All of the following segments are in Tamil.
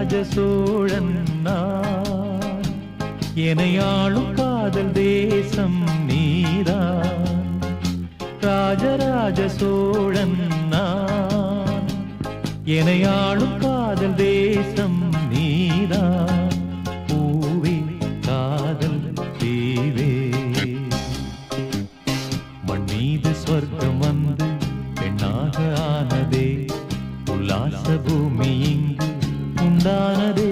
ராஜராஜ சோழன் நான், எனையாளும் காதல் தேசம் நீதான். ராஜராஜ சோழன் நான், எனையாளும் காதல் தேசம் நீதான். பூவே காதல் தீவே, மண் மீது சொர்க்கம் வந்து பெண்ணாக ஆனதே, உல்லாச பூமி இங்கு உண்டானதே.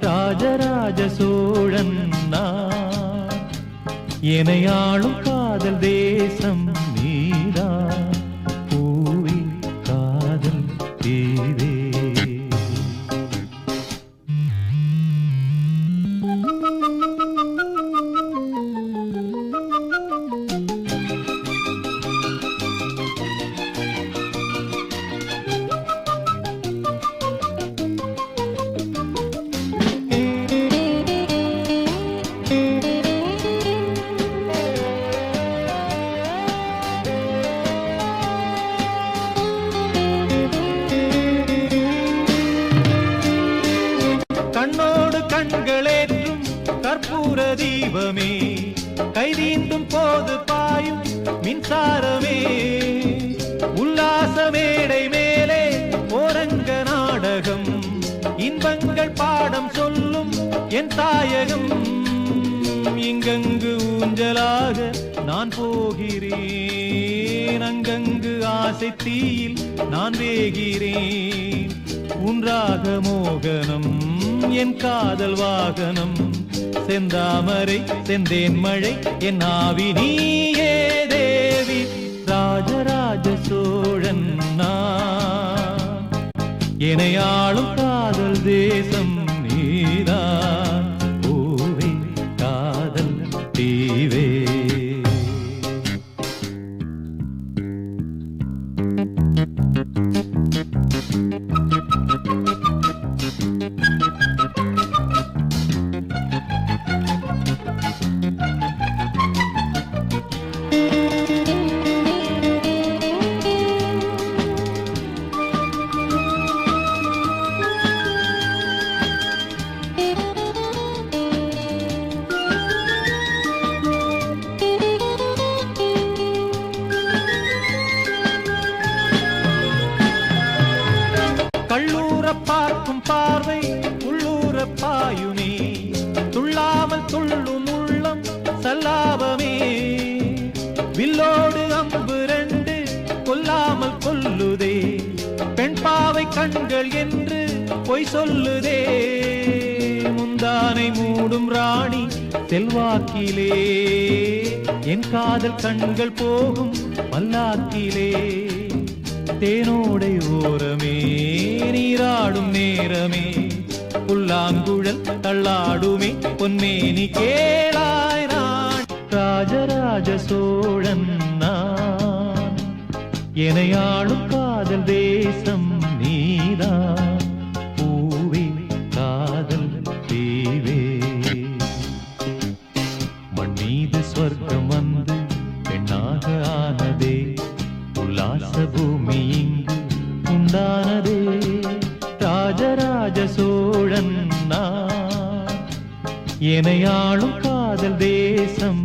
ராஜராஜ சோழன் நான், எனையாளும் காதல் தேசம் நீதான். பூவே காதல் தீவே. கண்ணோடு கண்களேற்றும் கற்பூர தீபமே, கைதீண்டும் போது பாயும் மின்சாரமே, உல்லாச மேடை மேலே ஓரங்க நாடகம், இன்பங்கள் பாடம் சொல்லும் என் தாயகம். இங்கங்கு ஊஞ்சலாக நான் போகிறேன், அங்கங்கு ஆசை தீயில் நான் வேகிறேன். உன்றாக மோகனம் என் காதல் வாகனம், செந்தாமரை செந்தேன் மழை என் ஆவி நீயே தேவி. ராஜராஜ சோழன் நான், எனையாளும் காதல் தேசம் நீதான். பூவே காதல் தீவே. கள்ளூர பார்க்கும் பார்வை உள்ளூர பாயுமே, துள்ளாமல் துள்ளும் உள்ளம் சல்லாபமே. வில்லோடு அம்பு ரெண்டு கொல்லாமல் கொல்லுதே, பெண் பாவை கண்கள் என்று பொய் சொல்லுதே. முந்தானை மூடும் ராணி செல்வாக்கிலே, என் காதல் கண்கள் போகும் பல்லாக்கிலே. தேனோடை ஓரமே நீராடும் நேரமே, புல்லாங்குழல் தள்ளாடுமே பொன்மேனி கேளாய் நான். ராஜராஜ சோழன் நான், எனையாளும் காதல் தேசம் நீதான். பூவே காதல் தீவே, மண் மீது சொர்க்கம் வந்து பெண்ணாக ஆனதே, உல்லாச பூமி இங்கு உண்டானதே. ராஜராஜ சோழன் நான், எனையாளும் காதல் தேசம்